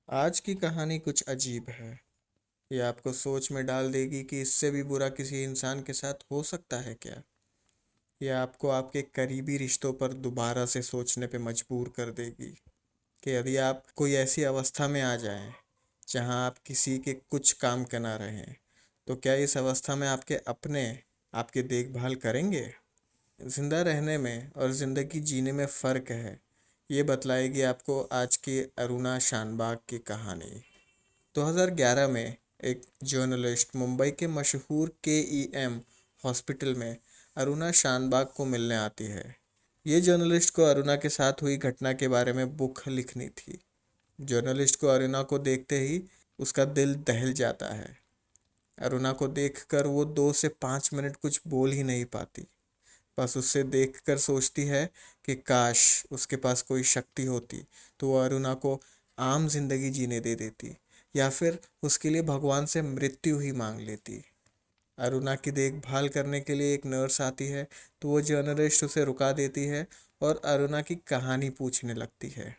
आज की कहानी कुछ अजीब है। ये आपको सोच में डाल देगी कि इससे भी बुरा किसी इंसान के साथ हो सकता है क्या। ये आपको आपके करीबी रिश्तों पर दोबारा से सोचने पे मजबूर कर देगी कि यदि आप कोई ऐसी अवस्था में आ जाएं जहां आप किसी के कुछ काम के ना रहें, तो क्या इस अवस्था में आपके अपने आपकी देखभाल करेंगे। जिंदा रहने में और ज़िंदगी जीने में फ़र्क है, ये बतलाएगी आपको आज की अरुणा शानबाग की कहानी। 2011 में एक जर्नलिस्ट मुंबई के मशहूर KEM हॉस्पिटल में अरुणा शानबाग को मिलने आती है। ये जर्नलिस्ट को अरुणा के साथ हुई घटना के बारे में बुक लिखनी थी। जर्नलिस्ट को अरुणा को देखते ही उसका दिल दहल जाता है। अरुणा को देखकर वो 2 से 5 मिनट कुछ बोल ही नहीं पाती। बस उससे देखकर सोचती है कि काश उसके पास कोई शक्ति होती तो वो अरुणा को आम जिंदगी जीने दे देती, या फिर उसके लिए भगवान से मृत्यु ही मांग लेती। अरुणा की देखभाल करने के लिए एक नर्स आती है, तो वो जर्नलिस्ट उसे रुका देती है और अरुणा की कहानी पूछने लगती है।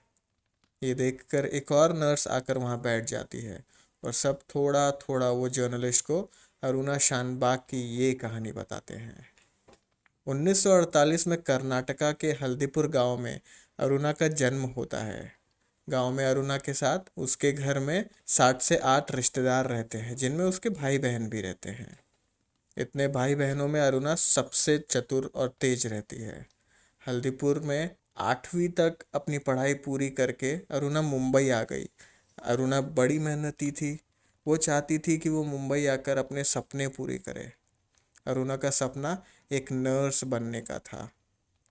ये देखकर एक और नर्स आकर वहाँ बैठ जाती है और सब थोड़ा थोड़ा वो जर्नलिस्ट को अरुणा शानबाग की ये कहानी बताते हैं। 1948 में कर्नाटका के हल्दीपुर गांव में अरुणा का जन्म होता है। गांव में अरुणा के साथ उसके घर में 60 से 8 रिश्तेदार रहते हैं, जिनमें उसके भाई बहन भी रहते हैं। इतने भाई बहनों में अरुणा सबसे चतुर और तेज रहती है। हल्दीपुर में 8वीं तक अपनी पढ़ाई पूरी करके अरुणा मुंबई आ गई। अरुणा बड़ी मेहनती थी। वो चाहती थी कि वो मुंबई आकर अपने सपने पूरे करे। अरुणा का सपना एक नर्स बनने का था।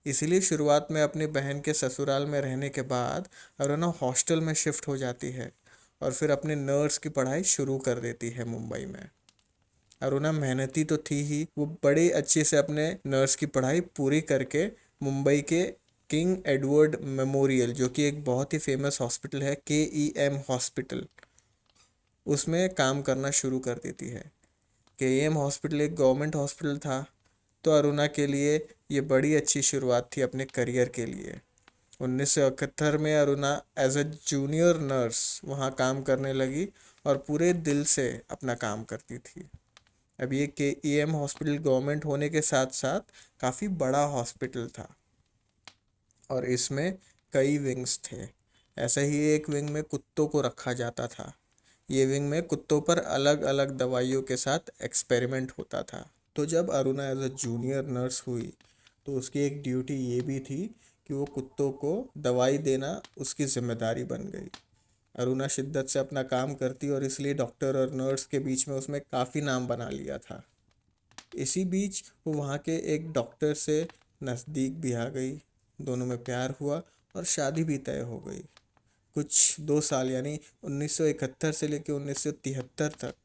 इसीलिए शुरुआत में अपनी बहन के ससुराल में रहने के बाद अरुणा हॉस्टल में शिफ्ट हो जाती है और फिर अपने नर्स की पढ़ाई शुरू कर देती है मुंबई में। अरुणा मेहनती तो थी ही, वो बड़े अच्छे से अपने नर्स की पढ़ाई पूरी करके मुंबई के किंग एडवर्ड मेमोरियल, जो कि एक बहुत ही फेमस हॉस्पिटल है, KEM हॉस्पिटल, उसमें काम करना शुरू कर देती है। KEM हॉस्पिटल एक गवर्नमेंट हॉस्पिटल था, तो अरुणा के लिए ये बड़ी अच्छी शुरुआत थी अपने करियर के लिए। 1971 में Aruna as a junior nurse वहाँ काम करने लगी और पूरे दिल से अपना काम करती थी। अब ये KEM हॉस्पिटल गवर्नमेंट होने के साथ साथ काफ़ी बड़ा हॉस्पिटल था और इसमें कई विंग्स थे। ऐसे ही एक विंग में कुत्तों को रखा जाता था। ये विंग में कुत्तों पर अलग अलग दवाइयों के साथ एक्सपेरिमेंट होता था। तो जब Aruna as a junior nurse हुई, तो उसकी एक ड्यूटी ये भी थी कि वो कुत्तों को दवाई देना उसकी जिम्मेदारी बन गई। अरुणा शिद्दत से अपना काम करती और इसलिए डॉक्टर और नर्स के बीच में उसमें काफ़ी नाम बना लिया था। इसी बीच वो वहाँ के एक डॉक्टर से नज़दीक भी आ गई। दोनों में प्यार हुआ और शादी भी तय हो गई। कुछ 2 साल यानी 1971 से लेकर 1973 तक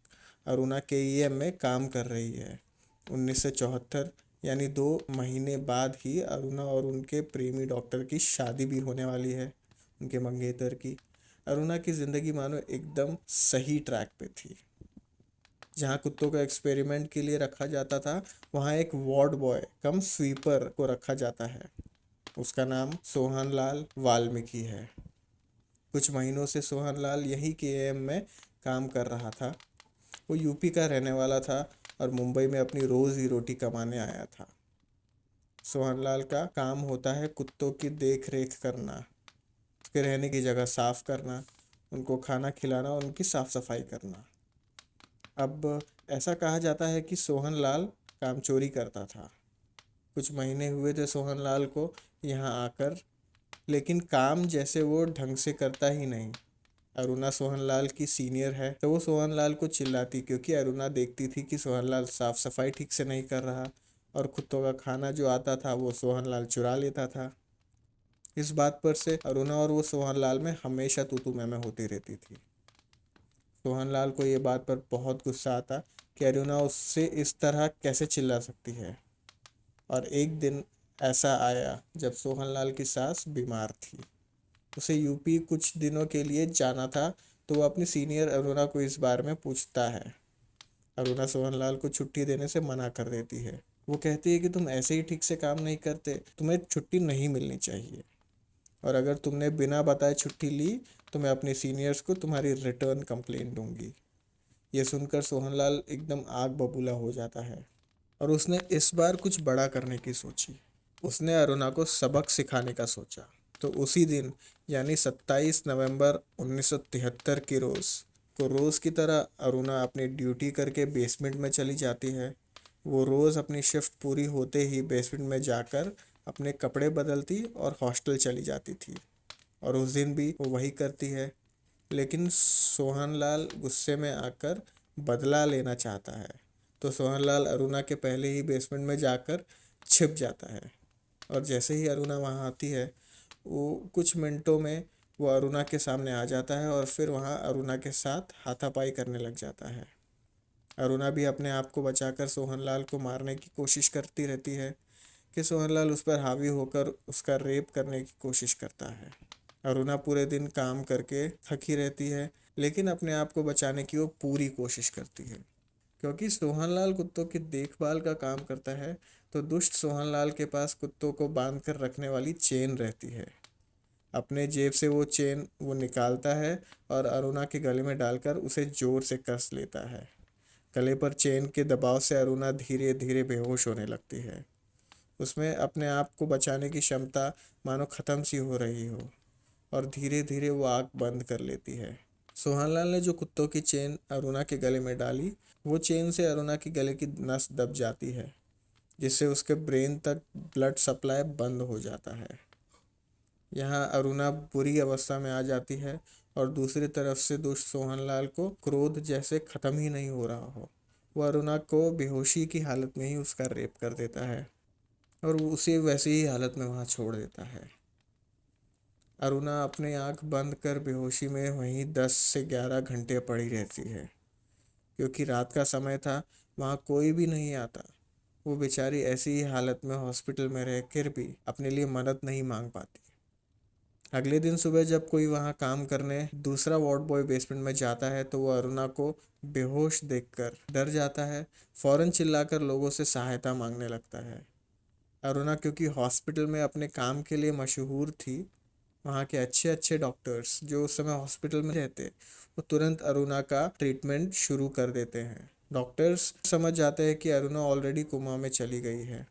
अरुणा KEM में काम कर रही है। 1974 यानी 2 महीने बाद ही अरुणा और उनके प्रेमी डॉक्टर की शादी भी होने वाली है, उनके मंगेतर की। अरुणा की ज़िंदगी मानो एकदम सही ट्रैक पे थी। जहाँ कुत्तों का एक्सपेरिमेंट के लिए रखा जाता था, वहाँ एक वार्ड बॉय कम स्वीपर को रखा जाता है। उसका नाम सोहन लाल वाल्मीकि है। कुछ महीनों से सोहन लाल यही KEM में काम कर रहा था। वो यूपी का रहने वाला था और मुंबई में अपनी रोज़ी रोटी कमाने आया था। सोहन लाल का काम होता है कुत्तों की देख रेख करना, उसके रहने की जगह साफ करना, उनको खाना खिलाना, उनकी साफ सफाई करना। अब ऐसा कहा जाता है कि सोहन लाल काम चोरी करता था। कुछ महीने हुए थे सोहन लाल को यहाँ आकर, लेकिन काम जैसे वो ढंग से करता ही नहीं। अरुणा सोहन लाल की सीनियर है, तो वो सोहन लाल को चिल्लाती, क्योंकि अरुणा देखती थी कि सोहन लाल साफ सफाई ठीक से नहीं कर रहा और कुत्तों का खाना जो आता था वो सोहन लाल चुरा लेता था। इस बात पर से अरुणा और वो सोहन लाल में हमेशा तू मैं होती रहती थी। सोहन लाल को ये बात पर बहुत गुस्सा आता कि अरुणा उससे इस तरह कैसे चिल्ला सकती है। और एक दिन ऐसा आया जब सोहन लाल की सास बीमार थी, उसे यूपी कुछ दिनों के लिए जाना था, तो वो अपनी सीनियर अरुणा को इस बारे में पूछता है। अरुणा सोहनलाल को छुट्टी देने से मना कर देती है। वो कहती है कि तुम ऐसे ही ठीक से काम नहीं करते, तुम्हें छुट्टी नहीं मिलनी चाहिए। और अगर तुमने बिना बताए छुट्टी ली तो मैं अपने सीनियर्स को तुम्हारी रिटर्न कंप्लेंट दूंगी। ये सुनकर सोहनलाल एकदम आग बबूला हो जाता है और उसने इस बार कुछ बड़ा करने की सोची। उसने अरुणा को सबक सिखाने का सोचा। तो उसी दिन यानी 27 नवंबर 1973 की रोज़ की तरह अरुणा अपनी ड्यूटी करके बेसमेंट में चली जाती है। वो रोज़ अपनी शिफ्ट पूरी होते ही बेसमेंट में जाकर अपने कपड़े बदलती और हॉस्टल चली जाती थी। और उस दिन भी वो वही करती है। लेकिन सोहनलाल गुस्से में आकर बदला लेना चाहता है, तो सोहनलाल अरुणा के पहले ही बेसमेंट में जाकर छिप जाता है। और जैसे ही अरुणा वहाँ आती है, वो कुछ मिनटों में वो अरुणा के सामने आ जाता है और फिर वहाँ अरुणा के साथ हाथापाई करने लग जाता है। अरुणा भी अपने आप को बचाकर सोहनलाल को मारने की कोशिश करती रहती है कि सोहनलाल उस पर हावी होकर उसका रेप करने की कोशिश करता है। अरुणा पूरे दिन काम करके थकी रहती है, लेकिन अपने आप को बचाने की वो पूरी कोशिश करती है। क्योंकि सोहनलाल कुत्तों की देखभाल का काम करता है, तो दुष्ट सोहनलाल के पास कुत्तों को बांध कर रखने वाली चेन रहती है। अपने जेब से वो चेन वो निकालता है और अरुणा के गले में डालकर उसे जोर से कस लेता है। गले पर चेन के दबाव से अरुणा धीरे धीरे बेहोश होने लगती है। उसमें अपने आप को बचाने की क्षमता मानो ख़त्म सी हो रही हो और धीरे धीरे वो आँख बंद कर लेती है। सोहनलाल ने जो कुत्तों की चेन अरुणा के गले में डाली, वो चेन से अरुणा के गले की नस दब जाती है, जिससे उसके ब्रेन तक ब्लड सप्लाई बंद हो जाता है। यहाँ अरुणा बुरी अवस्था में आ जाती है और दूसरी तरफ से दुष्ट सोहनलाल को क्रोध जैसे ख़त्म ही नहीं हो रहा हो। वो अरुणा को बेहोशी की हालत में ही उसका रेप कर देता है और वो उसे वैसी ही हालत में वहाँ छोड़ देता है। अरुणा अपनी आंख बंद कर बेहोशी में वहीं 10 से 11 घंटे पड़ी रहती है। क्योंकि रात का समय था, वहाँ कोई भी नहीं आता। वो बेचारी ऐसी ही हालत में हॉस्पिटल में रह कर भी अपने लिए मदद नहीं मांग पाती। अगले दिन सुबह जब कोई वहाँ काम करने दूसरा वार्ड बॉय बेसमेंट में जाता है, तो वो अरुणा को बेहोश देखकर डर जाता है। फौरन चिल्लाकर लोगों से सहायता मांगने लगता है। अरुणा क्योंकि हॉस्पिटल में अपने काम के लिए मशहूर थी, वहाँ के अच्छे अच्छे डॉक्टर्स जो उस समय हॉस्पिटल में रहते, वो तुरंत अरुणा का ट्रीटमेंट शुरू कर देते हैं। डॉक्टर्स समझ जाते हैं कि अरुणा ऑलरेडी कोमा में चली गई है।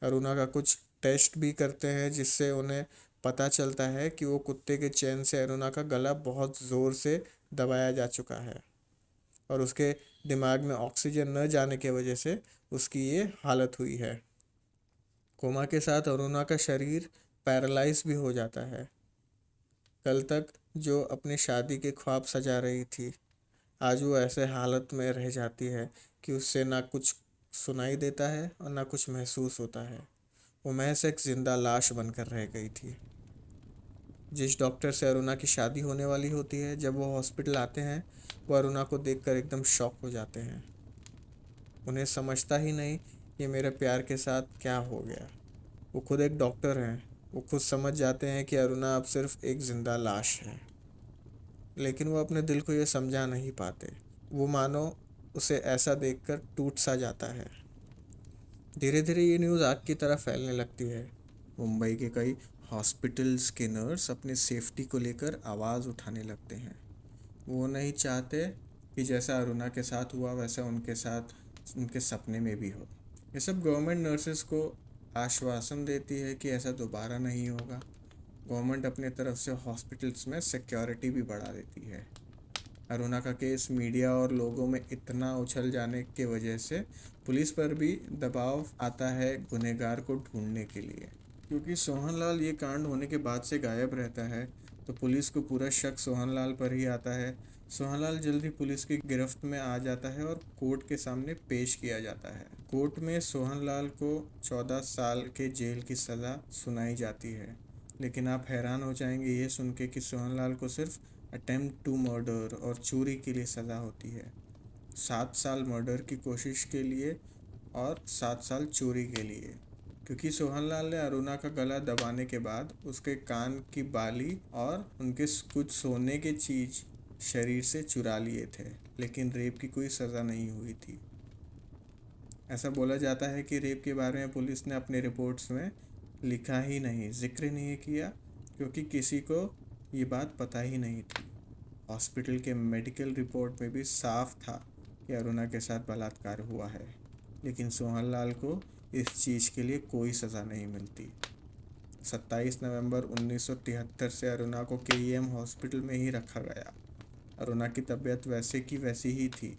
अरुणा का कुछ टेस्ट भी करते हैं, जिससे उन्हें पता चलता है कि वो कुत्ते के चैन से अरुणा का गला बहुत ज़ोर से दबाया जा चुका है और उसके दिमाग में ऑक्सीजन न जाने की वजह से उसकी ये हालत हुई है। कोमा के साथ अरुणा का शरीर पैरालाइज भी हो जाता है। कल तक जो अपनी शादी के ख्वाब सजा रही थी, आज वो ऐसे हालत में रह जाती है कि उससे ना कुछ सुनाई देता है और ना कुछ महसूस होता है। वो महज एक जिंदा लाश बनकर रह गई थी। जिस डॉक्टर से अरुणा की शादी होने वाली होती है, जब वो हॉस्पिटल आते हैं, वो अरुणा को देखकर एकदम शॉक हो जाते हैं। उन्हें समझता ही नहीं कि मेरे प्यार के साथ क्या हो गया। वो खुद एक डॉक्टर हैं, वो खुद समझ जाते हैं कि अरुणा अब सिर्फ एक जिंदा लाश है, लेकिन वो अपने दिल को ये समझा नहीं पाते। वो मानो उसे ऐसा देखकर टूट सा जाता है। धीरे धीरे ये न्यूज़ आग की तरह फैलने लगती है। मुंबई के कई हॉस्पिटल्स के नर्स अपने सेफ्टी को लेकर आवाज़ उठाने लगते हैं। वो नहीं चाहते कि जैसा अरुणा के साथ हुआ वैसा उनके साथ उनके सपने में भी हो। ये सब गवर्नमेंट नर्सेस को आश्वासन देती है कि ऐसा दोबारा नहीं होगा। गवर्नमेंट अपने तरफ से हॉस्पिटल्स में सिक्योरिटी भी बढ़ा देती है। अरुणा का केस मीडिया और लोगों में इतना उछल जाने की वजह से पुलिस पर भी दबाव आता है गुनहगार को ढूंढने के लिए। क्योंकि सोहनलाल ये कांड होने के बाद से गायब रहता है, तो पुलिस को पूरा शक सोहनलाल पर ही आता है। सोहनलाल जल्दी पुलिस की गिरफ्त में आ जाता है और कोर्ट के सामने पेश किया जाता है। कोर्ट में सोहनलाल को 14 साल के जेल की सज़ा सुनाई जाती है। लेकिन आप हैरान हो जाएंगे ये सुन के कि सोहनलाल को सिर्फ अटेम्प्ट टू मर्डर और चोरी के लिए सज़ा होती है। 7 साल मर्डर की कोशिश के लिए और 7 साल चोरी के लिए। क्योंकि सोहनलाल ने अरुणा का गला दबाने के बाद उसके कान की बाली और उनके कुछ सोने के चीज़ शरीर से चुरा लिए थे, लेकिन रेप की कोई सज़ा नहीं हुई थी। ऐसा बोला जाता है कि रेप के बारे में पुलिस ने अपनी रिपोर्ट्स में लिखा ही नहीं, जिक्र नहीं किया, क्योंकि किसी को ये बात पता ही नहीं थी। हॉस्पिटल के मेडिकल रिपोर्ट में भी साफ था कि अरुणा के साथ बलात्कार हुआ है, लेकिन सोहनलाल को इस चीज़ के लिए कोई सज़ा नहीं मिलती। 27 नवंबर 1973 से अरुणा को केईएम हॉस्पिटल में ही रखा गया। अरुणा की तबीयत वैसे की वैसी ही थी,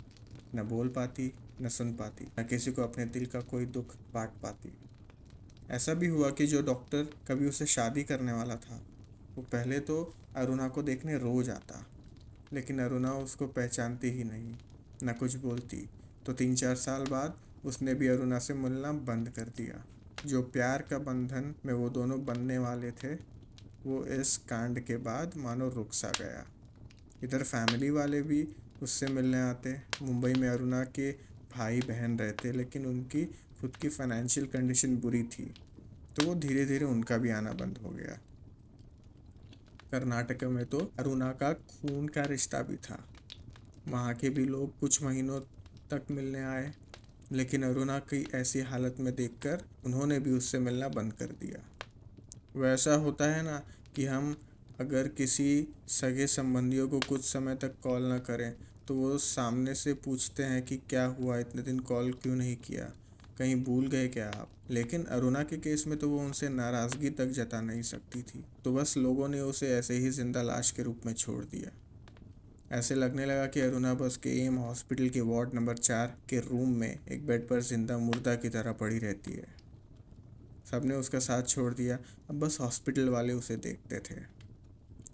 न बोल पाती, न सुन पाती, न किसी को अपने दिल का कोई दुख बांट पाती। ऐसा भी हुआ कि जो डॉक्टर कभी उसे शादी करने वाला था, वो पहले तो अरुणा को देखने रोज आता, लेकिन अरुणा उसको पहचानती ही नहीं, न कुछ बोलती। तो 3-4 साल बाद उसने भी अरुणा से मिलना बंद कर दिया। जो प्यार का बंधन में वो दोनों बनने वाले थे, वो इस कांड के बाद मानो रुक सा गया। इधर फैमिली वाले भी उससे मिलने आते। मुंबई में अरुणा के भाई बहन रहते, लेकिन उनकी खुद की फाइनेंशियल कंडीशन बुरी थी, तो वो धीरे धीरे उनका भी आना बंद हो गया। कर्नाटक में तो अरुणा का खून का रिश्ता भी था। वहाँ के भी लोग कुछ महीनों तक मिलने आए, लेकिन अरुणा की ऐसी हालत में देखकर उन्होंने भी उससे मिलना बंद कर दिया। वैसा होता है ना कि हम अगर किसी सगे संबंधियों को कुछ समय तक कॉल ना करें, तो वो सामने से पूछते हैं कि क्या हुआ, इतने दिन कॉल क्यों नहीं किया, कहीं भूल गए क्या आप। लेकिन अरुणा के केस में तो वो उनसे नाराज़गी तक जता नहीं सकती थी, तो बस लोगों ने उसे ऐसे ही जिंदा लाश के रूप में छोड़ दिया। ऐसे लगने लगा कि अरुणा बस केईएम हॉस्पिटल के वार्ड नंबर 4 के रूम में एक बेड पर जिंदा मुर्दा की तरह पड़ी रहती है। सबने उसका साथ छोड़ दिया, अब बस हॉस्पिटल वाले उसे देखते थे।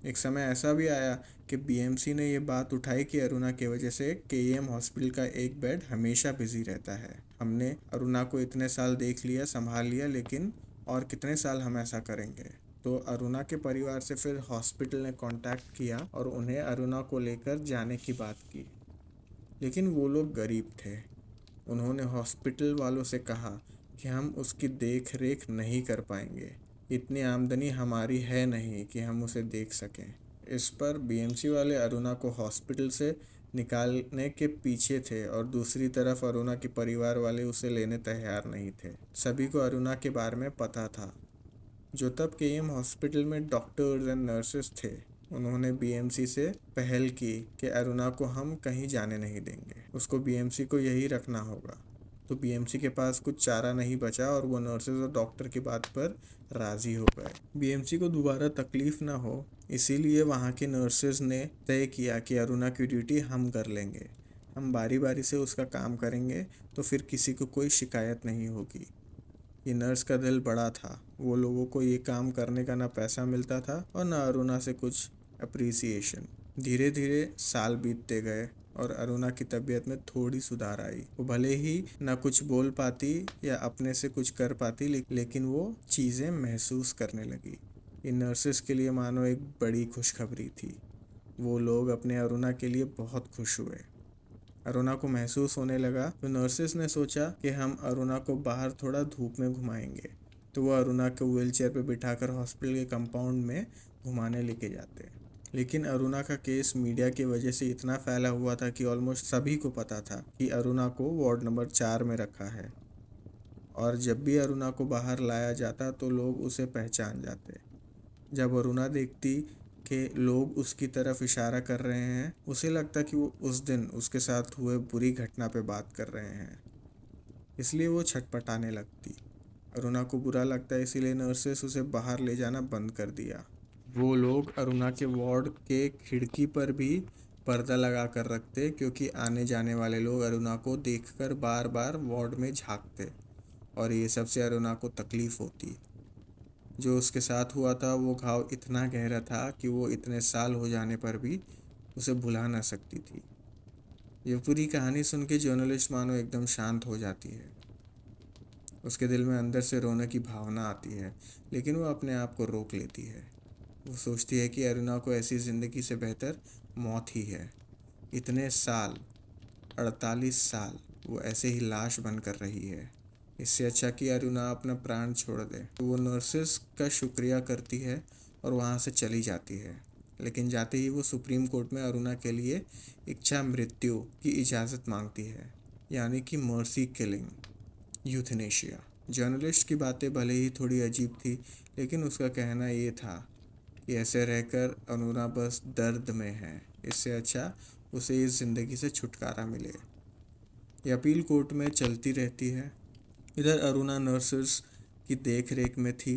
एक समय ऐसा भी आया कि बीएमसी ने ये बात उठाई कि अरुणा की वजह से केईएम हॉस्पिटल का एक बेड हमेशा बिजी रहता है। हमने अरुणा को इतने साल देख लिया, संभाल लिया, लेकिन और कितने साल हम ऐसा करेंगे। तो अरुणा के परिवार से फिर हॉस्पिटल ने कांटेक्ट किया और उन्हें अरुणा को लेकर जाने की बात की, लेकिन वो लोग गरीब थे। उन्होंने हॉस्पिटल वालों से कहा कि हम उसकी देख रेख नहीं कर पाएंगे, इतनी आमदनी हमारी है नहीं कि हम उसे देख सकें। इस पर बीएमसी वाले अरुणा को हॉस्पिटल से निकालने के पीछे थे और दूसरी तरफ अरुणा के परिवार वाले उसे लेने तैयार नहीं थे। सभी को अरुणा के बारे में पता था। जो तब केईएम हॉस्पिटल में डॉक्टर्स एंड नर्सेस थे, उन्होंने बीएमसी से पहल की कि अरुणा को हम कहीं जाने नहीं देंगे, उसको बीएमसी को यही रखना होगा। तो बीएमसी के पास कुछ चारा नहीं बचा और वो नर्सेस और डॉक्टर की बात पर राज़ी हो गए। बीएमसी को दोबारा तकलीफ ना हो, इसीलिए वहाँ के नर्सेस ने तय किया कि अरुणा की ड्यूटी हम कर लेंगे, हम बारी बारी से उसका काम करेंगे, तो फिर किसी को कोई शिकायत नहीं होगी। ये नर्स का दिल बड़ा था। वो लोगों को ये काम करने का ना पैसा मिलता था और ना अरुणा से कुछ अप्रिसिएशन। धीरे धीरे साल बीतते गए और अरुणा की तबीयत में थोड़ी सुधार आई। वो भले ही ना कुछ बोल पाती या अपने से कुछ कर पाती, लेकिन वो चीज़ें महसूस करने लगी। ये नर्सेस के लिए मानो एक बड़ी खुशखबरी थी। वो लोग अपने अरुणा के लिए बहुत खुश हुए। अरुणा को महसूस होने लगा, तो नर्सेस ने सोचा कि हम अरुणा को बाहर थोड़ा धूप में घुमाएंगे। तो वो अरुणा को व्हीलचेयर पर बिठाकर हॉस्पिटल के कंपाउंड में घुमाने लेके जाते। लेकिन अरुणा का केस मीडिया की वजह से इतना फैला हुआ था कि ऑलमोस्ट सभी को पता था कि अरुणा को वार्ड नंबर 4 में रखा है। और जब भी अरुणा को बाहर लाया जाता तो लोग उसे पहचान जाते। जब अरुणा देखती कि लोग उसकी तरफ इशारा कर रहे हैं, उसे लगता कि वो उस दिन उसके साथ हुए बुरी घटना पे बात कर रहे हैं, इसलिए वो छटपटाने लगती। अरुणा को बुरा लगता, इसीलिए नर्सेस उसे बाहर ले जाना बंद कर दिया। वो लोग अरुणा के वार्ड के खिड़की पर भी पर्दा लगा कर रखते, क्योंकि आने जाने वाले लोग अरुणा को देखकर बार बार वार्ड में झांकते और ये सबसे अरुणा को तकलीफ होती। जो उसके साथ हुआ था वो घाव इतना गहरा था कि वो इतने साल हो जाने पर भी उसे भुला ना सकती थी। ये पूरी कहानी सुन के जर्नलिस्ट मानो एकदम शांत हो जाती है। उसके दिल में अंदर से रोने की भावना आती है, लेकिन वो अपने आप को रोक लेती है। वो सोचती है कि अरुणा को ऐसी ज़िंदगी से बेहतर मौत ही है। इतने साल, 48 साल वो ऐसे ही लाश बन कर रही है। इससे अच्छा कि अरुणा अपना प्राण छोड़ दे। तो वो नर्सेस का शुक्रिया करती है और वहाँ से चली जाती है। लेकिन जाते ही वो सुप्रीम कोर्ट में अरुणा के लिए इच्छा मृत्यु की इजाज़त मांगती है, यानी कि मर्सी किलिंग, यूथनेशिया। जर्नलिस्ट की बातें भले ही थोड़ी अजीब थी, लेकिन उसका कहना ये था कि ऐसे रहकर अरुणा बस दर्द में है, इससे अच्छा उसे इस ज़िंदगी से छुटकारा मिले। ये अपील कोर्ट में चलती रहती है। इधर अरुणा नर्सेस की देख रेख में थी।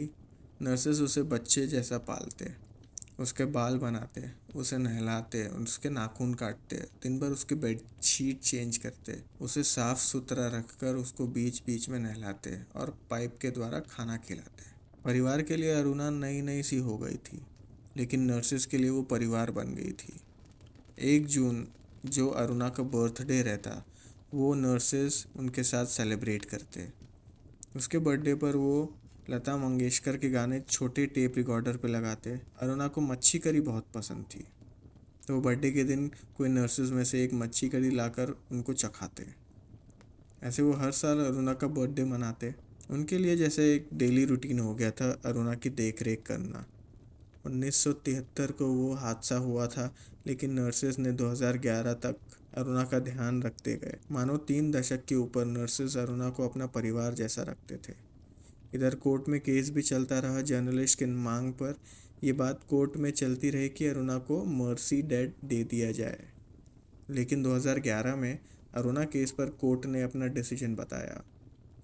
नर्सेस उसे बच्चे जैसा पालते, उसके बाल बनाते, उसे नहलाते, उसके नाखून काटते, दिन भर उसकी बेडशीट चेंज करते, उसे साफ सुथरा रखकर उसको बीच बीच में नहलाते और पाइप के द्वारा खाना खिलाते। परिवार के लिए अरुणा नई नई सी हो गई थी, लेकिन नर्सेस के लिए वो परिवार बन गई थी। 1 जून जो अरुणा का बर्थडे रहता, वो नर्सेस उनके साथ सेलिब्रेट करते। उसके बर्थडे पर वो लता मंगेशकर के गाने छोटे टेप रिकॉर्डर पे लगाते। अरुणा को मच्छी करी बहुत पसंद थी, तो वो बर्थडे के दिन कोई नर्सेज में से एक मच्छी करी लाकर उनको चखाते। ऐसे वो हर साल अरुणा का बर्थडे मनाते। उनके लिए जैसे एक डेली रूटीन हो गया था अरुणा की देख रेख करना। 1973 को वो हादसा हुआ था, लेकिन नर्सेज ने 2011 तक अरुणा का ध्यान रखते गए। मानो 3 दशक के ऊपर नर्सेज अरुणा को अपना परिवार जैसा रखते थे। इधर कोर्ट में केस भी चलता रहा। जर्नलिस्ट की मांग पर यह बात कोर्ट में चलती रही कि अरुणा को मर्सी डेड दे दिया जाए, लेकिन 2011 में अरुणा केस पर कोर्ट ने अपना डिसीजन बताया।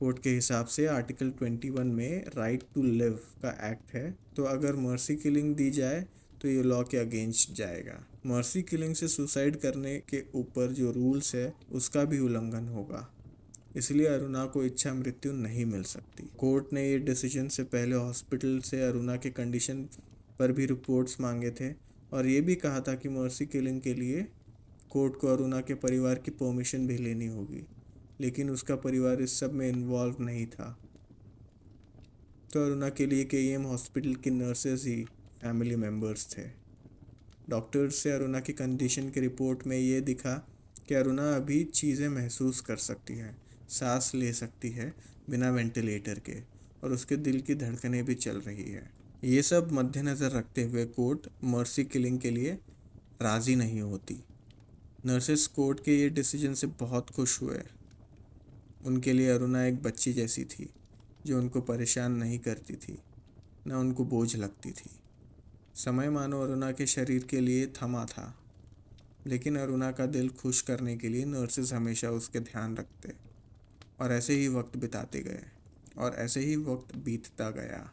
कोर्ट के हिसाब से आर्टिकल 21 में राइट टू लिव का एक्ट है, तो अगर मर्सी किलिंग दी जाए तो ये लॉ के अगेंस्ट जाएगा। मर्सी किलिंग से सुसाइड करने के ऊपर जो रूल्स है उसका भी उल्लंघन होगा, इसलिए अरुणा को इच्छा मृत्यु नहीं मिल सकती। कोर्ट ने ये डिसीजन से पहले हॉस्पिटल से अरुणा के कंडीशन पर भी रिपोर्ट्स मांगे थे और ये भी कहा था कि मर्सी किलिंग के लिए कोर्ट को अरुणा के परिवार की परमिशन भी लेनी होगी, लेकिन उसका परिवार इस सब में इन्वॉल्व नहीं था। तो अरुणा के लिए केईएम हॉस्पिटल की नर्सेज ही फैमिली मेम्बर्स थे। डॉक्टर्स से अरुणा की कंडीशन की रिपोर्ट में ये दिखा कि अरुणा अभी चीज़ें महसूस कर सकती है, सांस ले सकती है बिना वेंटिलेटर के, और उसके दिल की धड़कनें भी चल रही है। ये सब मद्देनज़र रखते हुए कोर्ट मर्सी किलिंग के लिए राज़ी नहीं होती। नर्सेस कोर्ट के ये डिसीजन से बहुत खुश हुए। उनके लिए अरुणा एक बच्ची जैसी थी, जो उनको परेशान नहीं करती थी, न उनको बोझ लगती थी। समय मानो अरुणा के शरीर के लिए थमा था, लेकिन अरुणा का दिल खुश करने के लिए नर्सेस हमेशा उसके ध्यान रखते। और ऐसे ही वक्त बिताते गए और ऐसे ही वक्त बीतता गया।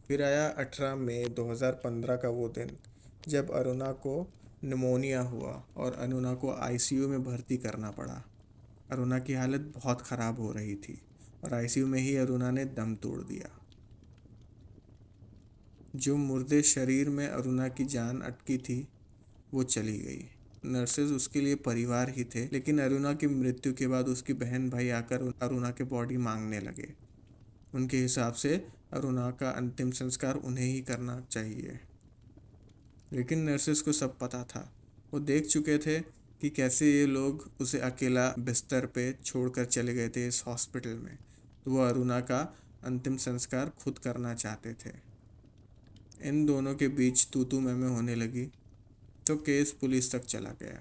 फिर आया 18 मई 2015 का वो दिन जब अरुणा को निमोनिया हुआ और अरुणा को आईसीयू में भर्ती करना पड़ा। अरुणा की हालत बहुत ख़राब हो रही थी और आईसीयू में ही अरुणा ने दम तोड़ दिया। जो मुर्दे शरीर में अरुणा की जान अटकी थी वो चली गई। नर्सेज उसके लिए परिवार ही थे, लेकिन अरुणा की मृत्यु के बाद उसकी बहन भाई आकर अरुणा के बॉडी मांगने लगे। उनके हिसाब से अरुणा का अंतिम संस्कार उन्हें ही करना चाहिए, लेकिन नर्सेस को सब पता था। वो देख चुके थे कि कैसे ये लोग उसे अकेला बिस्तर पे छोड़कर चले गए थे इस हॉस्पिटल में, तो वो अरुणा का अंतिम संस्कार खुद करना चाहते थे। इन दोनों के बीच तू मैं होने लगी, तो केस पुलिस तक चला गया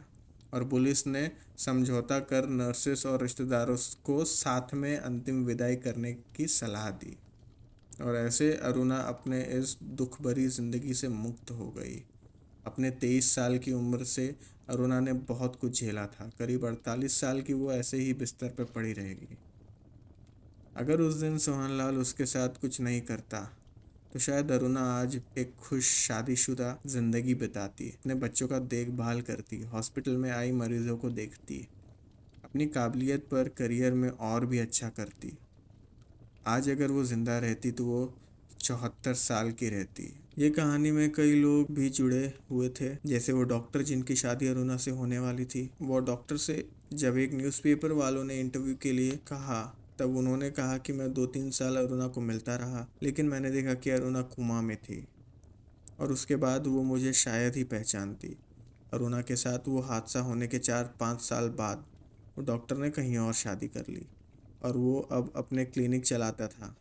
और पुलिस ने समझौता कर नर्सेस और रिश्तेदारों को साथ में अंतिम विदाई करने की सलाह दी। और ऐसे अरुणा अपने इस दुख भरी ज़िंदगी से मुक्त हो गई। अपने 23 साल की उम्र से अरुणा ने बहुत कुछ झेला था। करीब 48 साल की वो ऐसे ही बिस्तर पर पड़ी रहेगी। अगर उस दिन सोहनलाल उसके साथ कुछ नहीं करता तो शायद अरुणा आज एक खुश शादीशुदा ज़िंदगी बिताती, अपने बच्चों का देखभाल करती, हॉस्पिटल में आई मरीज़ों को देखती, अपनी काबिलियत पर करियर में और भी अच्छा करती। आज अगर वो ज़िंदा रहती तो वो 74 साल की रहती। ये कहानी में कई लोग भी जुड़े हुए थे, जैसे वो डॉक्टर जिनकी शादी अरुणा से होने वाली थी। वो डॉक्टर से जब एक न्यूज़पेपर वालों ने इंटरव्यू के लिए कहा, तब उन्होंने कहा कि मैं 2-3 साल अरुणा को मिलता रहा, लेकिन मैंने देखा कि अरुणा कोमा में थी और उसके बाद वो मुझे शायद ही पहचानती। अरुणा के साथ वो हादसा होने के 4-5 साल बाद वो डॉक्टर ने कहीं और शादी कर ली और वो अब अपने क्लिनिक चलाता था।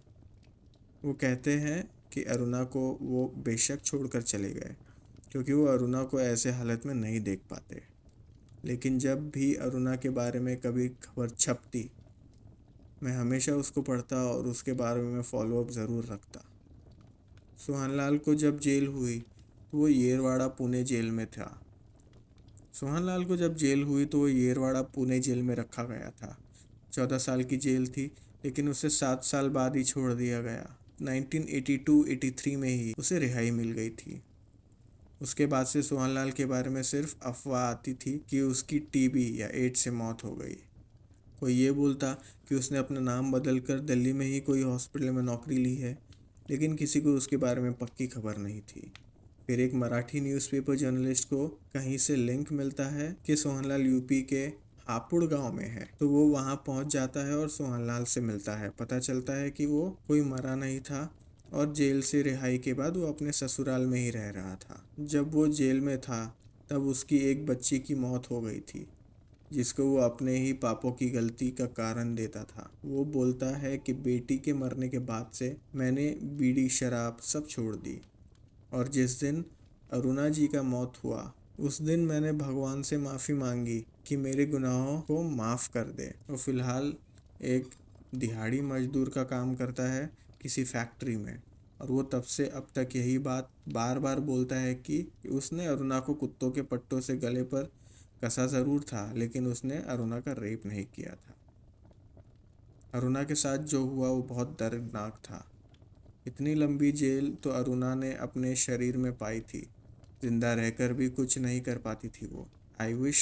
वो कहते हैं कि अरुणा को वो बेशक छोड़कर चले गए, क्योंकि वो अरुणा को ऐसे हालत में नहीं देख पाते, लेकिन जब भी अरुणा के बारे में कभी खबर छपती, मैं हमेशा उसको पढ़ता और उसके बारे में फॉलोअप ज़रूर रखता। सोहनलाल को जब जेल हुई तो वो येरवाड़ा पुणे जेल में था। सोहनलाल को जब जेल हुई तो वो येरवाड़ा पुणे जेल में रखा गया था। 14 साल की जेल थी, लेकिन उसे 7 साल बाद ही छोड़ दिया गया। 1982-83 में ही उसे रिहाई मिल गई थी। उसके बाद से सोहनलाल के बारे में सिर्फ अफवाह आती थी कि उसकी टीबी या एड्स से मौत हो गई। कोई ये बोलता कि उसने अपना नाम बदलकर दिल्ली में ही कोई हॉस्पिटल में नौकरी ली है, लेकिन किसी को उसके बारे में पक्की खबर नहीं थी। फिर एक मराठी न्यूज़पेपर जर्नलिस्ट को कहीं से लिंक मिलता है कि सोहनलाल यूपी के हापुड़ गांव में है, तो वो वहां पहुंच जाता है और सोहनलाल से मिलता है। पता चलता है कि वो कोई मरा नहीं था और जेल से रिहाई के बाद वो अपने ससुराल में ही रह रहा था। जब वो जेल में था तब उसकी एक बच्ची की मौत हो गई थी, जिसको वो अपने ही पापों की गलती का कारण देता था। वो बोलता है कि बेटी के मरने के बाद से मैंने बीड़ी शराब सब छोड़ दी, और जिस दिन अरुणा जी का मौत हुआ उस दिन मैंने भगवान से माफ़ी मांगी कि मेरे गुनाहों को माफ़ कर दे। वो फिलहाल एक दिहाड़ी मजदूर का काम करता है किसी फैक्ट्री में, और वो तब से अब तक यही बात बार बार बोलता है कि उसने अरुणा को कुत्तों के पट्टों से गले पर कसा ज़रूर था, लेकिन उसने अरुणा का रेप नहीं किया था। अरुणा के साथ जो हुआ वो बहुत दर्दनाक था। इतनी लंबी जेल तो अरुणा ने अपने शरीर में पाई थी। जिंदा रहकर भी कुछ नहीं कर पाती थी वो। आई विश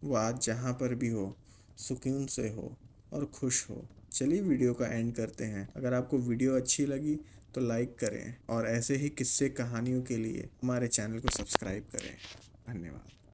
वो आज जहाँ पर भी हो सुकून से हो और खुश हो। चलिए वीडियो का एंड करते हैं। अगर आपको वीडियो अच्छी लगी तो लाइक करें, और ऐसे ही किस्से कहानियों के लिए हमारे चैनल को सब्सक्राइब करें। धन्यवाद।